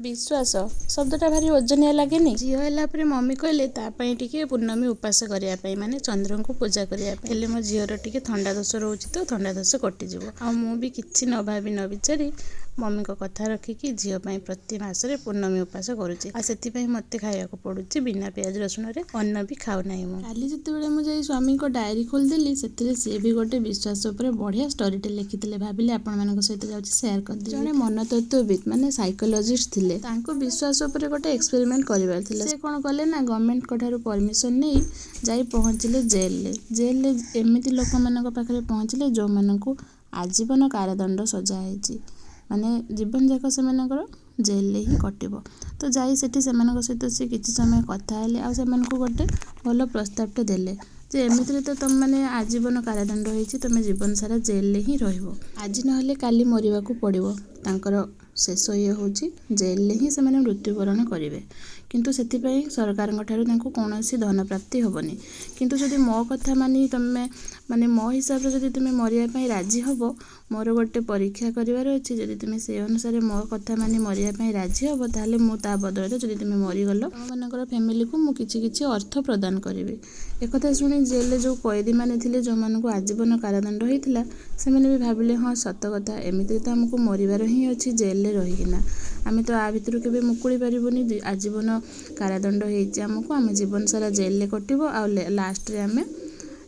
विश्वास शब्दटा भारी ओजनिया लगेनि। झील है मम्मी कहले तापाई टिके पूर्णमी उपास करने माने चंद्र को पूजा करने मो झीर टिके थंडा दोष रोचे तो थंडा दोष कटिज आ मुझे कि न भावी न विचारी मम्मी को कथा रखिकी झीपाई प्रति मसरे पूर्णमी उपास करुँचे मत खाया पड़ुची बिना प्याज रसुण अन्न भी खाऊ ना। काली जिते मुझे स्वामी को डायरी खोलदेली से सी भी गोटे विश्वास बढ़िया स्टोरीटे लिखी भाविले आपण सहित जाऊँगी सेयार कर जड़े मनतत्वविद माने साइकोलॉजिस्ट थे तांको विश्वास उपर गोटे एक्सपेरिमेंट करिवार थिला। से कोन कले ना गवर्नमेंट कोठारु परमिशन नहीं जाई पहुँचले जेल एमिति लोक मानक पाखरे पहुँचले जो मानकु आजीवन कारादंड सजा है माने जीवन जाक से जेल ही कटिबो। तो जाई सेठी सेमानक सहित से किछि समय कथा हेले आ सेमानकु गोटे भल प्रस्तावटे देले जे एमितिरे तो तुम मैंने आजीवन कारादंड होइछि तुम जीवन सारा जेल ही रहिबो आज नहले काली मरिबाकू पड़िबो। तांकर शेष ये हूँ जेल ही से मृत्युवरण करेंगे किंतु से सरकार कौन धन प्राप्ति हेनी किंतु जदि मो कथा मानी तुम्हें माने मो हिसाब से जदि तुम्हें मरिया राजी हब मोर गोटे परीक्षा करार अच्छी जदि तुम्हें से अनुसार मो कथा मानी मरिया राजी हब ताले मु ता बदल जदि तुम्हें मरीगल तुम फैमिली को मुझे किसी अर्थ प्रदान करी। एक शुणी जेल जो कैदी मैंने थे जो मानक आजीवन कारादंड होता से भी भाविले हाँ सत कथा एमती तो आमको मरबार ही अच्छी जेल रहीकिना आम तो आ भितर के मुकुड़ी पारूनी आजीवन कारादंड होमको आम जीवन सारा जेल कटो आ लास्ट रे आम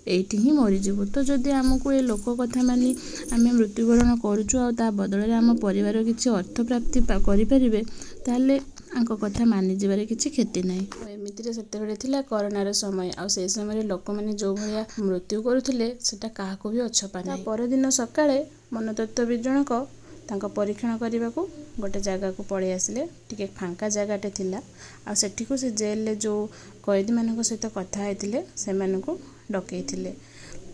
एठी ही मरीजु। तो जदि आमको ये लोक कथा मानी आम मृत्युवरण करुचु आ बदल आम परिवार किसी अर्थ प्राप्ति करें ताले आंको कथा मानि जीवारे किसी क्षति ना। एमितिरे सेतेबेले थिला कोरोनार समय आ से समय लोक मैंने जो भाया मृत्यु करुले सेटा काहाको भी अछपा ना। परदिन सकाळे मनतत्वविद जनक तांको परीक्षण करने को गोटे जगह को पलि आसिले टिके फांका जगहटे थिला आ सेठी को से जेल जो कैदी मानक सहित कथा होइतिले से मानकु डकैथिले।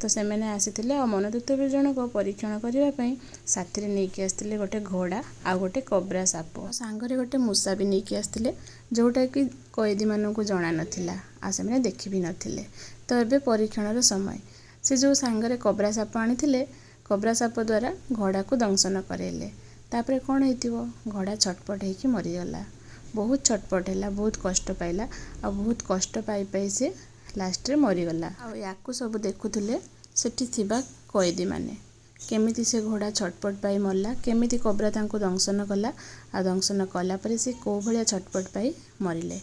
तो से मैंने आसीथिले आ मनतत्वविद जनक परीक्षण करने साथी रे नेकी आसथिले गोटे घोड़ा आ गोटे कोबरा साप सांगरे गोटे मूसा भी नेकी आसथिले जोटा कि कैदी मानकु जणा नथिला आ से मैंने देखि भी नथिले। तो एबे परीक्षणर समय से जो सांगरे कोबरा साप आनिथिले कोबरा साप द्वारा घोड़ा को दंशन करेले तापरे कौन होइतिबो घोड़ा छटपट होइकी मरीगला बहुत छटपट है बहुत कष्ट पाइला आ बहुत कष्ट पाई पाई से लास्ट रे मरीगला। आ याकू सब देखुथिले सेठी थिबा कैदी माने केमिति से घोड़ा छटपट पाई मरला केमिति कोबरा तांको दंशन कला आ दंशन कला परे से को भलिया छटपट पाई मरिले।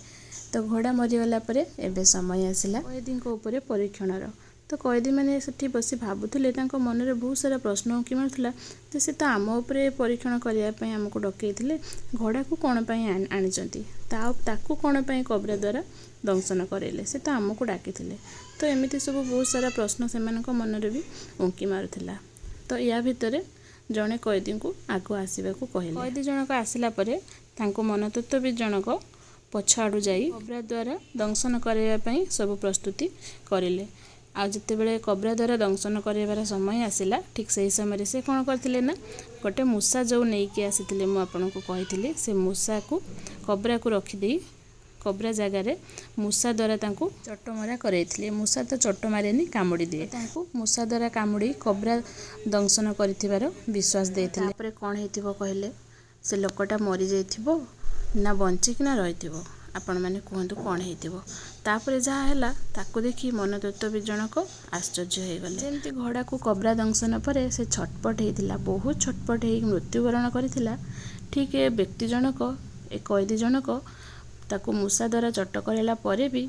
तो घोड़ा मरीगला परे एबे समय आसिला कैदी को ऊपर परीक्षणर। तो कैदी मैंने सेठी बसी भावुले मन में बहुत सारा प्रश्न उंकी मारूला तो सी तो आम उपरे परीक्षण करने आमको डकईले घोड़ा को कौन आनी ताकू कौन कोबरा द्वारा दंशन करेले से तो आमको डाकी। तो एमती सब बहुत सारा प्रश्न से मन में भी उंकी मारूला। तो या भितर जड़े कैदी को आग आसवा कहले कैदी जनक आसला मनतत्वविद जनक पछाड़ू जाई कोबरा द्वारा दंशन करने सब प्रस्तुति करें। आ जिते बड़े कोबरा द्वारा दंशन करार समय आसला ठीक से समय से कौन करते ना गोटे मूसा जो नहीं कि आसी मुझे कही से मूसा को कोबरा को रखिदे कोबरा जगार मूसा द्वारा चटमरा करते मूसा तो चट मारे कामुड़ी दिए मूसा द्वारा कामुड़ी कोबरा दंशन कर विश्वास देते कौन हो कहले से लोकटा मरी जाइथिबो ना बंचिकिना रही आपण मैंने कहतु कौन होपर जहाँ ताकू देखी मनतत्वविद जनक आश्चर्य हो गले जमती घोड़ा को कोबरा दंशन पर से छटपट होता बहुत छटपट हो मृत्युवरण करथिला ठीक ए व्यक्ति जनक ए कैदी जनक ताकू मूसा द्वारा चट कराला परे भी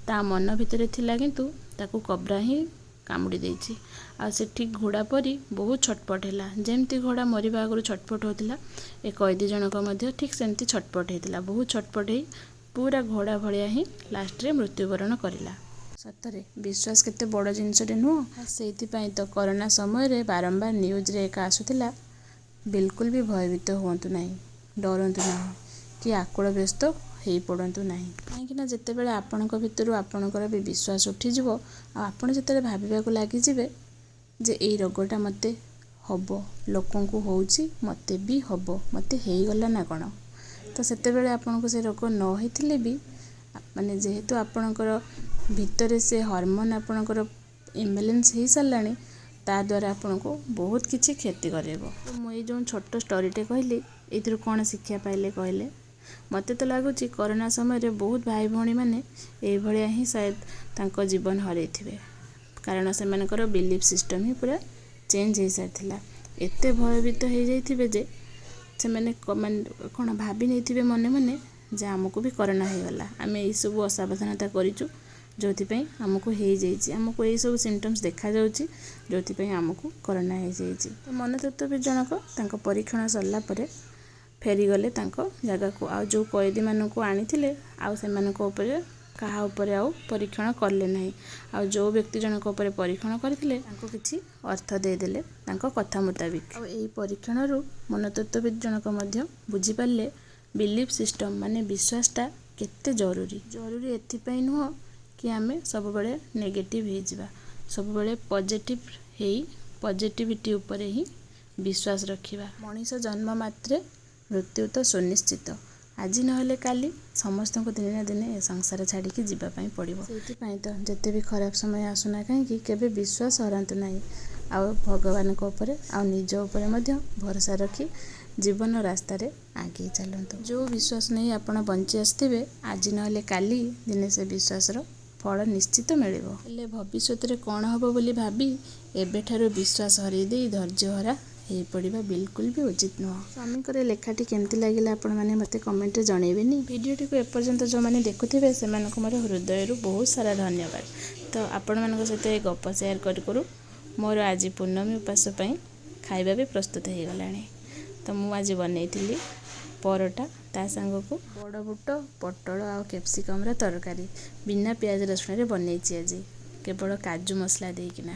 ता मन भितर थिला किंतु ताकू कोबरा ही कामुड़ी देछि आ से ठीक घोड़ा परी बहुत छटपट है जमती घोड़ा मरवा आगु छटपट होता ए कैदी जनक मध्य ठीक सेमती छटपट होता बहुत छटपट हो पूरा घोड़ा भलिया ही लास्ट रे मृत्युवरण करला। सतरे विश्वास केते बड़ जिनसटे नुह से तो कोरोना समय रे बारंबार न्यूज रे एक आसुला बिल्कुल भी भयभीत हुंतु नहीं डरंतु नहीं कि आकुल व्यस्त हो पड़तु नहीं कहीं जिते बड़े आपण भितर आपणकर भी विश्वास उठिଯିव आपण जिते भाविबा लगिजे जे यही रोगटा मत हम लोकों को होउची मते भी हम मते हेगला ना कौन। तो सेतेबेले आपन को से रोग न होइथिले भी माने जेहेतु आपणकर भितर से हार्मोन आपणकर इम्बैलेंस हो साराणी ता द्वारा आपन को बहुत किछि क्षति करेबो। तो मुई जो छोट स्टोरीटे कहली एथिर कौन शिक्षा पाइले कहले ମୋତେ ତ ଲାଗୁଛି କରୋନା ସମୟରେ ବହୁତ ଭାଇ ଭଉଣୀମାନେ ଏଇଭଳିଆ ହିଁ ସାୟଦ ତାଙ୍କ ଜୀବନ ହରେଇଥିବେ, କାରଣ ସେମାନଙ୍କର ବିଲିଫ୍ ସିଷ୍ଟମ୍ ହିଁ ପୁରା ଚେଞ୍ଜ ହେଇସାରିଥିଲା। ଏତେ ଭୟଭୀତ ହେଇଯାଇଥିବେ ଯେ ସେମାନେ କ'ଣ ଭାବି ନେଇଥିବେ ମନେ ମନେ ଯେ ଆମକୁ ବି କରୋନା ହେଇଗଲା, ଆମେ ଏଇସବୁ ଅସାବଧାନତା କରିଛୁ ଯେଉଁଥିପାଇଁ ଆମକୁ ହେଇଯାଇଛି, ଆମକୁ ଏଇସବୁ ସିମ୍ପଟମ୍ସ ଦେଖାଯାଉଛି ଯେଉଁଥିପାଇଁ ଆମକୁ କରୋନା ହେଇଯାଇଛି। ତ ମନତତ୍ତ୍ୱବିତ୍ ଜଣକ ତାଙ୍କ ପରୀକ୍ଷଣ ସରିଲା ପରେ ଫେରିଗଲେ ତାଙ୍କ ଜାଗାକୁ। ଆଉ ଯେଉଁ କଏଦୀମାନଙ୍କୁ ଆଣିଥିଲେ ଆଉ ସେମାନଙ୍କ ଉପରେ କାହା ଉପରେ ଆଉ ପରୀକ୍ଷଣ କଲେ ନାହିଁ। ଆଉ ଯେଉଁ ବ୍ୟକ୍ତି ଜଣକ ଉପରେ ପରୀକ୍ଷଣ କରିଥିଲେ ତାଙ୍କୁ କିଛି ଅର୍ଥ ଦେଇଦେଲେ ତାଙ୍କ କଥା ମୁତାବିକ। ଆଉ ଏଇ ପରୀକ୍ଷଣରୁ ମନତତ୍ତ୍ୱବିତ୍ ଜଣକ ମଧ୍ୟ ବୁଝିପାରିଲେ ବିଲିଫ୍ ସିଷ୍ଟମ୍ ମାନେ ବିଶ୍ୱାସଟା କେତେ ଜରୁରୀ। ଏଥିପାଇଁ ନୁହଁ କି ଆମେ ସବୁବେଳେ ନେଗେଟିଭ୍ ହେଇଯିବା, ସବୁବେଳେ ପଜିଟିଭ୍ ହେଇ ପଜିଟିଭିଟି ଉପରେ ହିଁ ବିଶ୍ୱାସ ରଖିବା। ମଣିଷ ଜନ୍ମ ମାତ୍ରେ ମୃତ୍ୟୁ ତ ସୁନିଶ୍ଚିତ, ଆଜି ନହେଲେ କାଲି ସମସ୍ତଙ୍କୁ ଦିନେ ନା ଦିନେ ଏ ସଂସାର ଛାଡ଼ିକି ଯିବା ପାଇଁ ପଡ଼ିବ। ସେଇଥିପାଇଁ ତ ଯେତେ ବି ଖରାପ ସମୟ ଆସୁନା କାହିଁକି କେବେ ବିଶ୍ୱାସ ହରାନ୍ତୁ ନାହିଁ। ଆଉ ଭଗବାନଙ୍କ ଉପରେ ଆଉ ନିଜ ଉପରେ ମଧ୍ୟ ଭରସା ରଖି ଜୀବନ ରାସ୍ତାରେ ଆଗେଇ ଚାଲନ୍ତୁ। ଯେଉଁ ବିଶ୍ୱାସ ନେଇ ଆପଣ ବଞ୍ଚି ଆସିଥିବେ ଆଜି ନହେଲେ କାଲି ଦିନେ ସେ ବିଶ୍ୱାସର ଫଳ ନିଶ୍ଚିତ ମିଳିବ। ହେଲେ ଭବିଷ୍ୟତରେ କ'ଣ ହେବ ବୋଲି ଭାବି ଏବେଠାରୁ ବିଶ୍ୱାସ ହରେଇ ଦେଇ ଧୈର୍ଯ୍ୟହରା ହେଇପଡ଼ିବା ବିଲକୁଲ ବି ଉଚିତ ନୁହଁ। ସ୍ୱାମୀଙ୍କର ଲେଖାଟି କେମିତି ଲାଗିଲା ଆପଣମାନେ ମୋତେ କମେଣ୍ଟରେ ଜଣେଇବେନି। ଭିଡ଼ିଓଟିକୁ ଏପର୍ଯ୍ୟନ୍ତ ଯେଉଁମାନେ ଦେଖୁଥିବେ ସେମାନଙ୍କୁ ମୋର ହୃଦୟରୁ ବହୁତ ସାରା ଧନ୍ୟବାଦ। ତ ଆପଣମାନଙ୍କ ସହିତ ଏ ଗପ ସେୟାର କରୁ କରୁ ମୋର ଆଜି ପୂର୍ଣ୍ଣମୀ ଉପାସ ପାଇଁ ଖାଇବା ବି ପ୍ରସ୍ତୁତ ହେଇଗଲାଣି। ତ ମୁଁ ଆଜି ବନେଇଥିଲି ପରଟା, ତା ସାଙ୍ଗକୁ ବଡ଼ ବୁଟ, ପୋଟଳ ଆଉ କ୍ୟାପ୍ସିକମ୍ର ତରକାରୀ ବିନା ପିଆଜ ରସୁଣରେ ବନେଇଛି ଆଜି, କେବଳ କାଜୁ ମସଲା ଦେଇକିନା।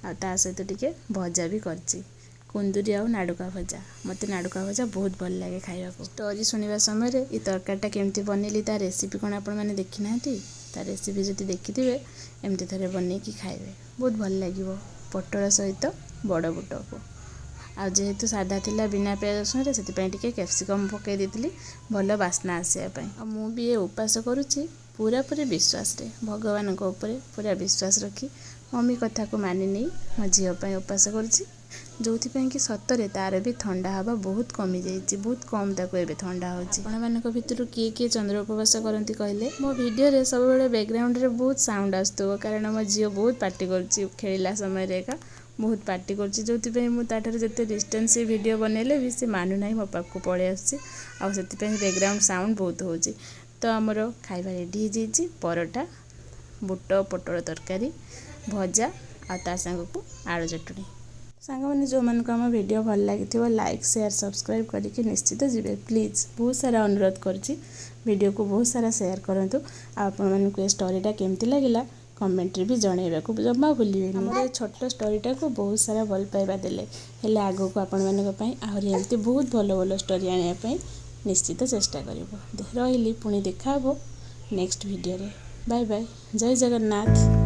ଆଉ ତା ସହିତ ଟିକେ ଭଜା ବି କରିଛି, କୁନ୍ଦୁରି ଆଉ ନାଡ଼ୁକା ଭଜା। ମୋତେ ନାଡ଼ୁକା ଭଜା ବହୁତ ଭଲ ଲାଗେ ଖାଇବାକୁ। ଷ୍ଟୋରି ଶୁଣିବା ସମୟରେ ଏ ତରକାରୀଟା କେମିତି ବନେଇଲି ତା ରେସିପି କ'ଣ ଆପଣମାନେ ଦେଖିନାହାନ୍ତି? ତା ରେସିପି ଯଦି ଦେଖିଥିବେ ଏମିତି ଥରେ ବନେଇକି ଖାଇବେ, ବହୁତ ଭଲ ଲାଗିବ ପୋଟଳ ସହିତ ବଡ଼ ବୁଟକୁ। ଆଉ ଯେହେତୁ ସାଧା ଥିଲା ବିନା ପିଆଜ ରସୁଣରେ ସେଥିପାଇଁ ଟିକେ କ୍ୟାପ୍ସିକମ୍ ପକାଇ ଦେଇଥିଲି ଭଲ ବାସ୍ନା ଆସିବା ପାଇଁ। ଆଉ ମୁଁ ବି ଏ ଉପାସ କରୁଛି ପୁରାପୁରି ବିଶ୍ୱାସରେ, ଭଗବାନଙ୍କ ଉପରେ ପୁରା ବିଶ୍ୱାସ ରଖି ମମି କଥାକୁ ମାନି ନେଇ ମୋ ଝିଅ ପାଇଁ ଉପାସ କରୁଛି, ଯେଉଁଥିପାଇଁ କି ସତରେ ତାର ବି ଥଣ୍ଡା ହେବା ବହୁତ କମିଯାଇଛି, ବହୁତ କମ୍ ତାକୁ ଏବେ ଥଣ୍ଡା ହେଉଛି। ଆପଣମାନଙ୍କ ଭିତରୁ କିଏ କିଏ ଚନ୍ଦ୍ର ଉପବାସ କରନ୍ତି କହିଲେ? ମୋ ଭିଡ଼ିଓରେ ସବୁବେଳେ ବ୍ୟାକଗ୍ରାଉଣ୍ଡରେ ବହୁତ ସାଉଣ୍ଡ ଆସୁଥିବ, କାରଣ ମୋ ଝିଅ ବହୁତ ପାଟି କରୁଛି ଖେଳିଲା ସମୟରେ ଏକା ବହୁତ ପାଟି କରୁଛି, ଯେଉଁଥିପାଇଁ ମୁଁ ତାଠାରୁ ଯେତେ ଡିଷ୍ଟାନ୍ସ ଭିଡ଼ିଓ ବନେଇଲେ ବି ସେ ମାନୁନାହିଁ, ମୋ ପାଖକୁ ପଳେଇ ଆସୁଛି। ଆଉ ସେଥିପାଇଁ ବ୍ୟାକଗ୍ରାଉଣ୍ଡ ସାଉଣ୍ଡ ବହୁତ ହେଉଛି। ତ ଆମର ଖାଇବା ରେଡ଼ି ହେଇଯାଇଛି, ପରଟା, ବୁଟ ପୋଟଳ ତରକାରୀ, ଭଜା ଆଉ ତା ସାଙ୍ଗକୁ ଆଳୁ ଚଟଣି। ସାଙ୍ଗମାନେ ଯେଉଁମାନଙ୍କୁ ଆମ ଭିଡ଼ିଓ ଭଲ ଲାଗିଥିବ ଲାଇକ୍ ସେୟାର ସବସ୍କ୍ରାଇବ୍ କରିକି ନିଶ୍ଚିତ ଯିବେ ପ୍ଲିଜ୍। ବହୁତ ସାରା ଅନୁରୋଧ କରୁଛି, ଭିଡ଼ିଓକୁ ବହୁତ ସାରା ସେୟାର କରନ୍ତୁ। ଆଉ ଆପଣମାନଙ୍କୁ ଏ ଷ୍ଟୋରିଟା କେମିତି ଲାଗିଲା କମେଣ୍ଟରେ ବି ଜଣାଇବାକୁ ଜମା ଭୁଲିବେନି। ଆମର ଏ ଛୋଟ ଷ୍ଟୋରିଟାକୁ ବହୁତ ସାରା ଭଲ ପାଇବା ଦେଲେ, ହେଲେ ଆଗକୁ ଆପଣମାନଙ୍କ ପାଇଁ ଆହୁରି ଏମିତି ବହୁତ ଭଲ ଭଲ ଷ୍ଟୋରି ଆଣିବା ପାଇଁ ନିଶ୍ଚିତ ଚେଷ୍ଟା କରିବୁ। ରହିଲି, ପୁଣି ଦେଖା ହେବ ନେକ୍ସଟ ଭିଡ଼ିଓରେ। ବାଏ ବାଏ, ଜୟ ଜଗନ୍ନାଥ।